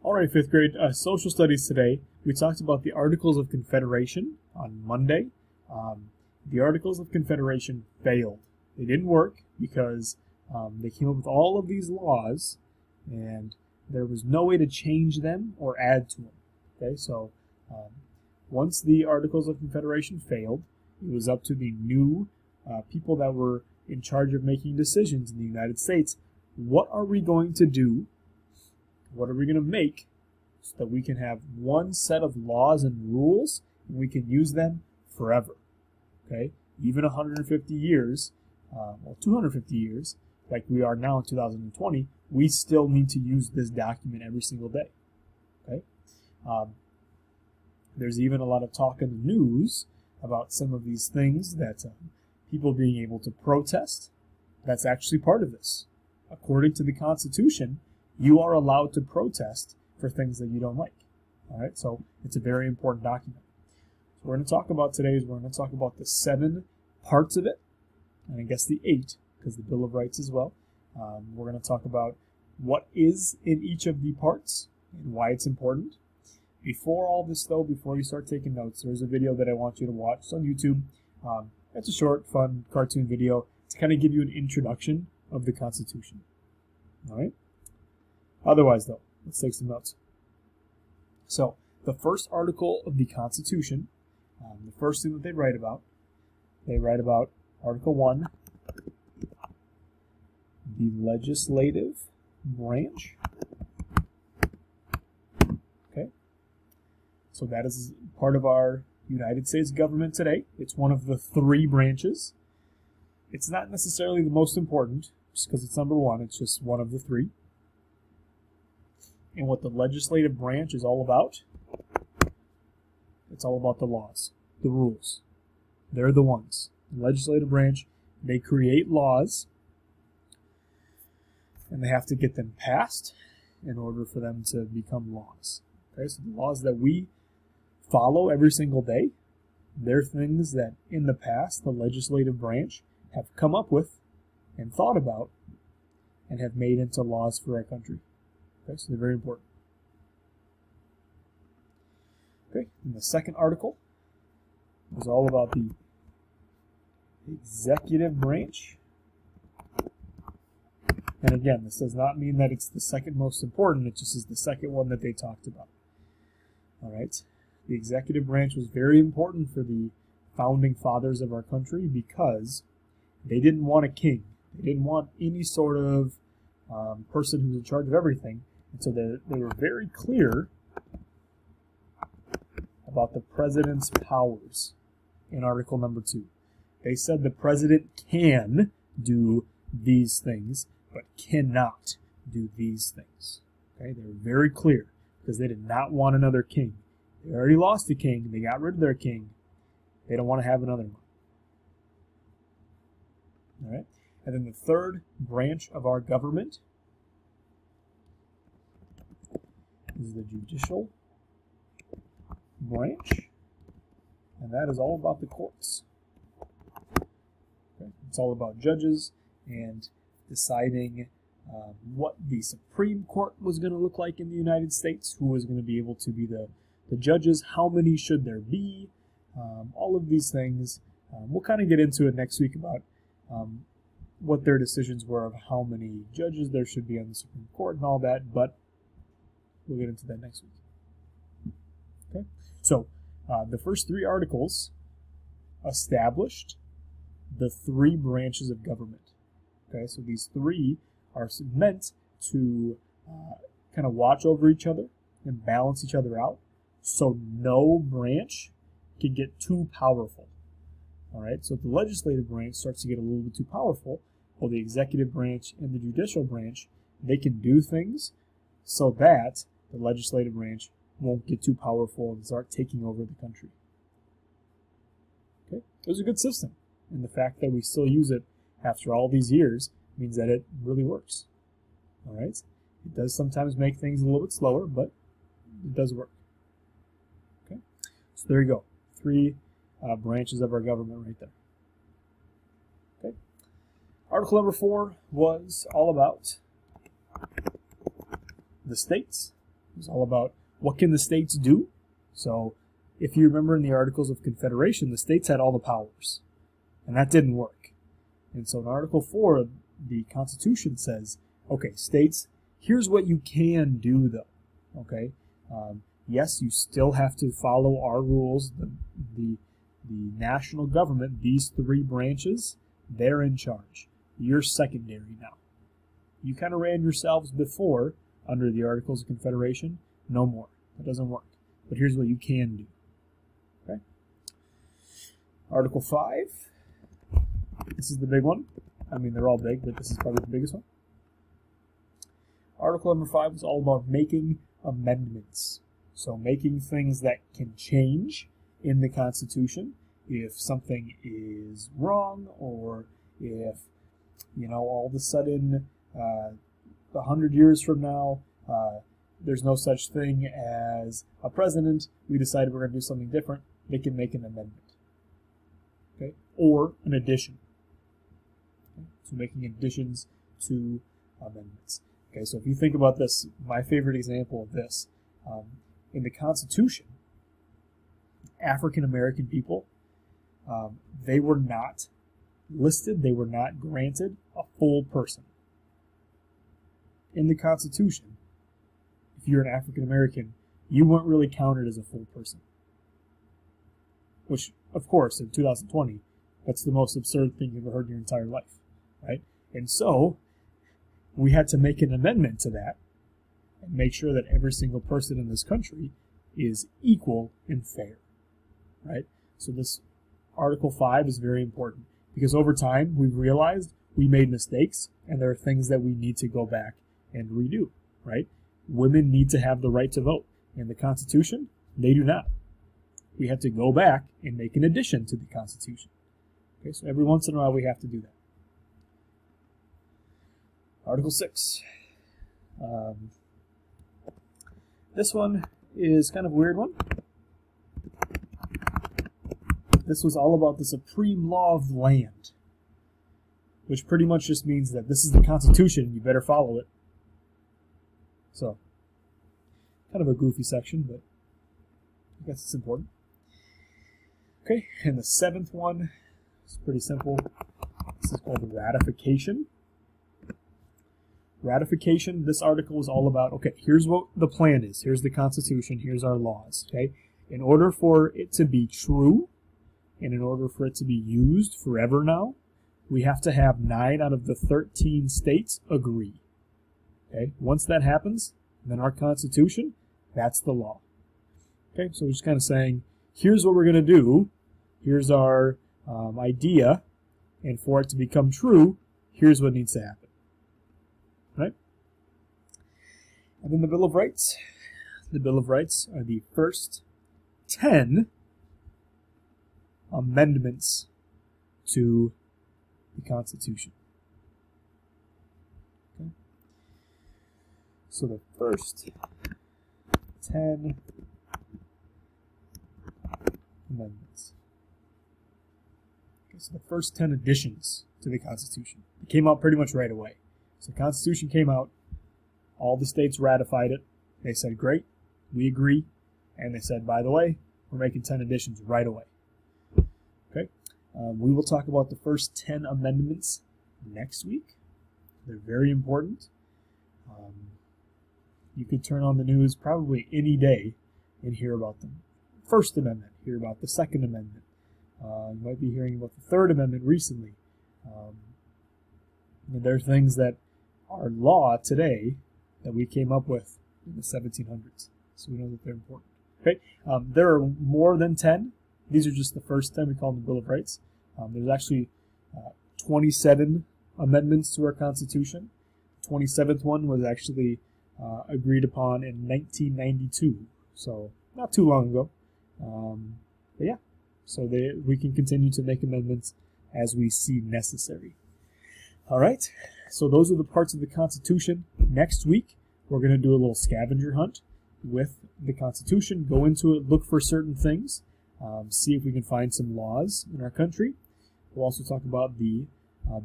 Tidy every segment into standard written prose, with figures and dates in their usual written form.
All right, fifth grade social studies today. We talked about the Articles of Confederation on Monday. The Articles of Confederation failed. They didn't work because they came up with all of these laws, and there was no way to change them or add to them. Okay, so once the Articles of Confederation failed, it was up to the new people that were in charge of making decisions in the United States. What are we going to do? What are we going to make so that we can have one set of laws and rules and we can use them forever? Okay, even 150 years, or 250 years, like we are now in 2020, we still need to use this document every single day. Okay, there's even a lot of talk in the news about some of these things that people being able to protest. That's actually part of this. According to the Constitution, you are allowed to protest for things that you don't like. All right, so it's a very important document. So we're going to talk about today is we're going to talk about the 7 parts of it, and I guess the 8, because the Bill of Rights as well. We're going to talk about what is in each of the parts and why it's important. Before all this, though, before you start taking notes, there's a video that I want you to watch. It's on YouTube. It's a short, fun cartoon video to kind of give you an introduction of the Constitution. All right? Otherwise, though, let's take some notes. So, the first article of the Constitution, the first thing that they write about Article 1, the legislative branch. Okay? So that is part of our United States government today. It's one of the 3 branches. It's not necessarily the most important, just because it's number 1. It's just one of the 3. And what the legislative branch is all about, it's all about the laws, the rules. They're the ones. The legislative branch, they create laws, and they have to get them passed in order for them to become laws. Okay, so the laws that we follow every single day, they're things that in the past the legislative branch have come up with and thought about and have made into laws for our country. Okay, so they're very important. Okay, and the second article is all about the executive branch. And again, this does not mean that it's the second most important, it just is the second one that they talked about. All right, the executive branch was very important for the founding fathers of our country because they didn't want a king. They didn't want any sort of person who's in charge of everything. And so they were very clear about the president's powers in Article number 2. They said the president can do these things, but cannot do these things. Okay, they were very clear because they did not want another king. They already lost a king. They got rid of their king. They don't want to have another one. All right, and then the third branch of our government is the judicial branch, and that is all about the courts. Okay? It's all about judges and deciding what the Supreme Court was going to look like in the United States, who was going to be able to be the judges, how many should there be, all of these things. We'll kind of get into it next week about what their decisions were of how many judges there should be on the Supreme Court and all that, but we'll get into that next week. Okay, so the first 3 articles established the 3 branches of government. Okay, so these 3 are meant to kind of watch over each other and balance each other out, so no branch can get too powerful. All right, so if the legislative branch starts to get a little bit too powerful, well, the executive branch and the judicial branch, they can do things so that the legislative branch won't get too powerful and start taking over the country. Okay, it was a good system, and the fact that we still use it after all these years means that it really works. All right, it does sometimes make things a little bit slower, but it does work. Okay, so there you go, 3 branches of our government right there. Okay, article number 4 was all about the states was all about what can the states do. So if you remember in the Articles of Confederation, the states had all the powers, and that didn't work. And so in Article 4, the Constitution says, okay, states, here's what you can do, though. Okay, yes, you still have to follow our rules. The national government, these three branches, they're in charge. You're secondary now. You kind of ran yourselves before under the Articles of Confederation. No more. That doesn't work. But here's what you can do. Okay. Article 5. This is the big one. I mean, they're all big, but this is probably the biggest one. Article number 5 is all about making amendments. So making things that can change in the Constitution if something is wrong, or if, all of a sudden 100 years from now there's no such thing as a president, we decided we're going to do something different, they can make an amendment. Okay? Or an addition. Okay? So making additions to amendments. Okay, so if you think about this, my favorite example of this, in the Constitution, African American people, they were not listed, they were not granted a full person. In the Constitution, if you're an African American, you weren't really counted as a full person. Which, of course, in 2020, that's the most absurd thing you've ever heard in your entire life, right? And so, we had to make an amendment to that and make sure that every single person in this country is equal and fair, right? So this Article 5 is very important because over time we've realized we made mistakes and there are things that we need to go back and redo, right? Women need to have the right to vote. In the Constitution, they do not. We had to go back and make an addition to the Constitution. Okay, so every once in a while we have to do that. Article 6. This one is kind of a weird one. This was all about the supreme law of the land, which pretty much just means that this is the Constitution and you better follow it. So, kind of a goofy section, but I guess it's important. Okay, and the 7th one is pretty simple. This is called ratification. Ratification, this article is all about, okay, here's what the plan is. Here's the Constitution. Here's our laws, okay? In order for it to be true, and in order for it to be used forever now, we have to have 9 out of the 13 states agree. Okay? Once that happens, then our Constitution, that's the law. Okay? So we're just kind of saying, here's what we're going to do. Here's our idea. And for it to become true, here's what needs to happen. Right? And then the Bill of Rights. The Bill of Rights are the first 10 amendments to the Constitution. Okay? So the first 10 amendments. Okay, so the first 10 additions to the Constitution. It came out pretty much right away. So the Constitution came out, all the states ratified it, they said, great, we agree, and they said, by the way, we're making 10 additions right away. Okay, we will talk about the first 10 amendments next week. They're very important. You could turn on the news probably any day and hear about them. First Amendment, hear about the Second Amendment. You might be hearing about the Third Amendment recently. There are things that are law today that we came up with in the 1700s. So we know that they're important. Okay, there are more than 10. These are just the first 10. We call them the Bill of Rights. There's actually 27 amendments to our Constitution. The 27th one was actually agreed upon in 1992. So not too long ago. But yeah, so we can continue to make amendments as we see necessary. All right, so those are the parts of the Constitution. Next week, we're going to do a little scavenger hunt with the Constitution, go into it, look for certain things, see if we can find some laws in our country. We'll also talk about the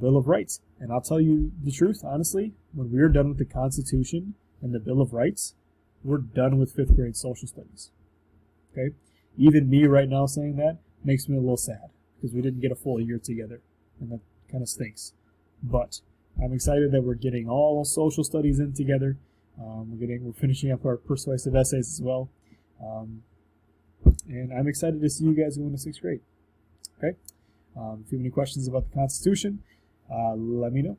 Bill of Rights. And I'll tell you the truth, honestly, when we're done with the Constitution and the Bill of Rights, we're done with 5th grade social studies. Okay? Even me right now saying that makes me a little sad because we didn't get a full year together, and that kind of stinks. But I'm excited that we're getting all social studies in together. We're finishing up our persuasive essays as well. And I'm excited to see you guys go into 6th grade. Okay? If you have any questions about the Constitution, let me know.